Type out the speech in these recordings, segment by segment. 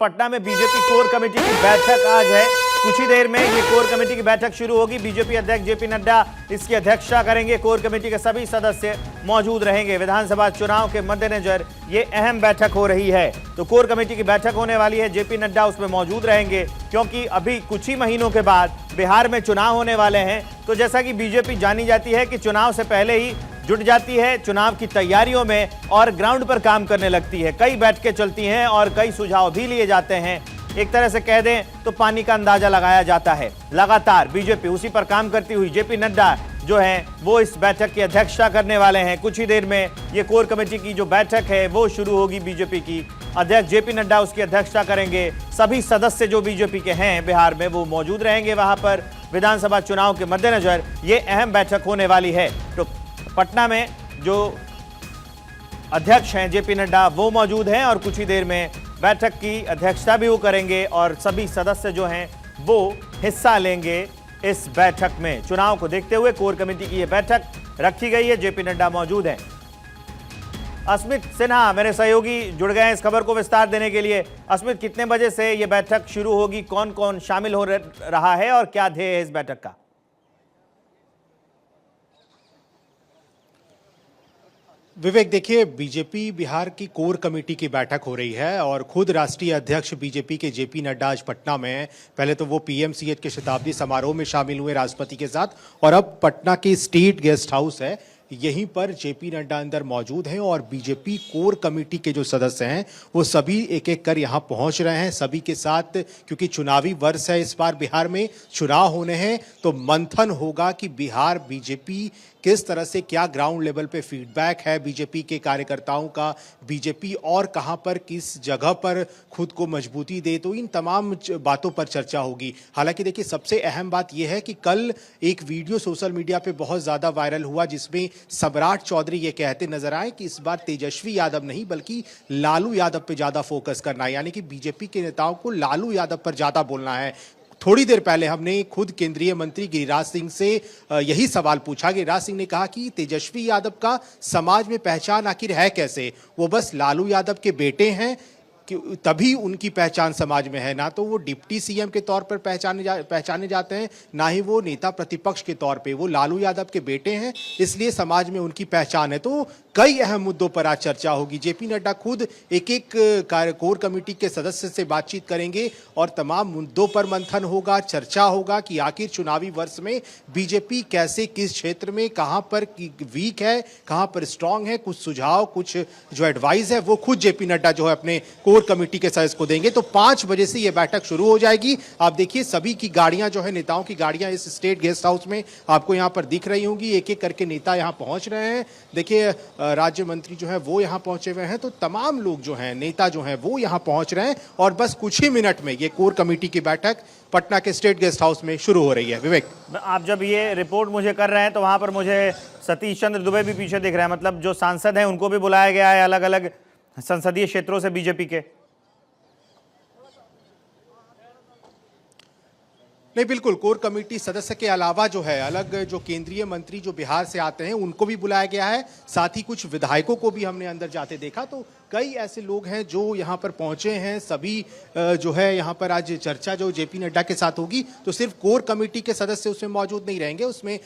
पटना में BJP core committee की बैठक आज है। कुछ ही देर में ये कोर कमेटी की बैठक शुरू होगी। बीजेपी अध्यक्ष जेपी नड्डा इसकी अध्यक्षता करेंगे। कोर कमेटी के सभी सदस्य मौजूद रहेंगे। विधानसभा चुनाव के मद्देनजर ये अहम बैठक हो रही है। तो कोर कमेटी की बैठक होने वाली है। जेपी नड्डा उसमें मौजूद रहेंगे क्योंकि अभी कुछ ही महीनों के बाद बिहार में चुनाव होने वाले हैं। तो जैसा कि बीजेपी जानी जाती है कि चुनाव से पहले ही जुट जाती है चुनाव की तैयारियों में और ग्राउंड पर काम करने लगती है। कई बैठकें चलती हैं और कई सुझाव भी लिए जाते हैं। एक तरह से कह दें तो पानी का अंदाजा लगाया जाता है। लगातार बीजेपी उसी पर काम करती हुई जेपी नड्डा जो है वो इस बैठक की अध्यक्षता करने वाले हैं। कुछ ही देर में ये कोर कमेटी की जो बैठक है वो शुरू होगी। बीजेपी की अध्यक्ष जेपी नड्डा उसकी अध्यक्षता करेंगे। सभी सदस्य जो बीजेपी के हैं बिहार में वो मौजूद रहेंगे वहां पर। विधानसभा चुनाव के मद्देनजर ये अहम बैठक होने वाली है। तो पटना में जो अध्यक्ष हैं जेपी नड्डा वो मौजूद हैं और कुछ ही देर में बैठक की अध्यक्षता भी वो करेंगे और सभी सदस्य जो हैं वो हिस्सा लेंगे इस बैठक में। चुनाव को देखते हुए कोर कमेटी की ये बैठक रखी गई है। जेपी नड्डा मौजूद हैं। अस्मित सिन्हा मेरे सहयोगी जुड़ गए हैं इस खबर को विस्तार देने के लिए। अस्मित, कितने बजे से ये बैठक शुरू होगी, कौन कौन शामिल हो रहा है और क्या ध्येय है इस बैठक का? विवेक, देखिए, बीजेपी बिहार की कोर कमेटी की बैठक हो रही है और खुद राष्ट्रीय अध्यक्ष बीजेपी के जेपी नड्डा आज पटना में हैं। पहले तो वो पीएमसीएच के शताब्दी समारोह में शामिल हुए राष्ट्रपति के साथ और अब पटना के स्टेट गेस्ट हाउस है यहीं पर जेपी नड्डा अंदर मौजूद हैं और बीजेपी कोर कमेटी के जो सदस्य हैं वो सभी एक एक कर यहाँ पहुँच रहे हैं। सभी के साथ, क्योंकि चुनावी वर्ष है, इस बार बिहार में चुनाव होने हैं तो मंथन होगा कि बिहार बीजेपी किस तरह से, क्या ग्राउंड लेवल पे फीडबैक है बीजेपी के कार्यकर्ताओं का, बीजेपी और कहां पर किस जगह पर खुद को मजबूती दे, तो इन तमाम बातों पर चर्चा होगी। हालांकि देखिए, सबसे अहम बात यह है कि कल एक वीडियो सोशल मीडिया पे बहुत ज्यादा वायरल हुआ जिसमें सम्राट चौधरी ये कहते नजर आए कि इस बार तेजस्वी यादव नहीं बल्कि लालू यादव पे ज्यादा फोकस करना है, यानी कि बीजेपी के नेताओं को लालू यादव पर ज्यादा बोलना है। थोड़ी देर पहले हमने खुद केंद्रीय मंत्री गिरिराज सिंह से यही सवाल पूछा। गिरिराज सिंह ने कहा कि तेजस्वी यादव का समाज में पहचान आखिर है कैसे, वो बस लालू यादव के बेटे हैं कि तभी उनकी पहचान समाज में है, ना तो वो डिप्टी सीएम के तौर पर पहचाने जाते हैं, ना ही वो नेता प्रतिपक्ष के तौर पे। वो लालू यादव के बेटे हैं, इसलिए समाज में उनकी पहचान है। तो कई अहम मुद्दों पर आज चर्चा होगी। जेपी नड्डा खुद एक एक कोर कमेटी के सदस्य से बातचीत करेंगे और तमाम मुद्दों पर मंथन होगा, चर्चा होगा कि आखिर चुनावी वर्ष में बीजेपी कैसे, किस क्षेत्र में, कहां पर वीक है, कहां पर स्ट्रांग है। कुछ सुझाव, कुछ जो एडवाइस है वो खुद जेपी नड्डा जो है अपने कोर कमेटी के सदस्य को देंगे। तो 5 बजे से ये बैठक शुरू हो जाएगी। आप देखिए, सभी की गाड़ियां जो है, नेताओं की गाड़ियां इस स्टेट गेस्ट हाउस में आपको यहां पर दिख रही होंगी। एक एक करके नेता यहां पहुंच रहे हैं। देखिए, राज्य मंत्री जो है वो यहां पहुंचे हुए हैं। तो तमाम लोग जो हैं, नेता जो हैं वो यहां पहुंच रहे हैं और बस कुछ ही मिनट में ये कोर कमेटी की बैठक पटना के स्टेट गेस्ट हाउस में शुरू हो रही है। विवेक, आप जब ये रिपोर्ट मुझे कर रहे हैं तो वहां पर मुझे सतीश चंद्र दुबे भी पीछे दिख रहे हैं। मतलब जो सांसद हैं उनको भी बुलाया गया है अलग अलग संसदीय क्षेत्रों से बीजेपी के। नहीं, बिल्कुल, कोर कमेटी सदस्य के अलावा जो है अलग जो केंद्रीय मंत्री जो बिहार से आते हैं उनको भी बुलाया गया है। साथ ही कुछ विधायकों को भी हमने अंदर जाते देखा। तो कई ऐसे लोग हैं जो यहाँ पर पहुंचे हैं। सभी जो है यहाँ पर आज चर्चा जो जेपी नड्डा के साथ होगी तो सिर्फ कोर कमेटी के सदस्य उसमें मौजूद नहीं रहेंगे। उसमें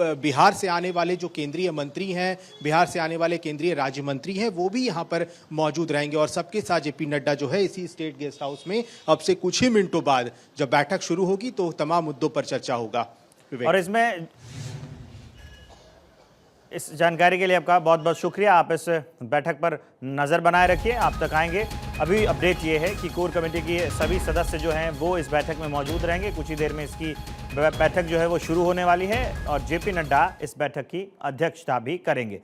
बिहार से आने वाले जो केंद्रीय मंत्री हैं, बिहार से आने वाले केंद्रीय राज्य मंत्री हैं, वो भी यहाँ पर मौजूद रहेंगे और सबके साथ जेपी नड्डा जो है इसी स्टेट गेस्ट हाउस में अब से कुछ ही मिनटों बाद जब बैठक शुरू होगी तो तमाम मुद्दों पर चर्चा होगा। और इसमें इस जानकारी के लिए आपका बहुत बहुत शुक्रिया। आप इस बैठक पर नज़र बनाए रखिए, आप तक आएंगे। अभी अपडेट ये है कि कोर कमेटी के सभी सदस्य जो हैं वो इस बैठक में मौजूद रहेंगे। कुछ ही देर में इसकी बैठक जो है वो शुरू होने वाली है और जेपी नड्डा इस बैठक की अध्यक्षता भी करेंगे।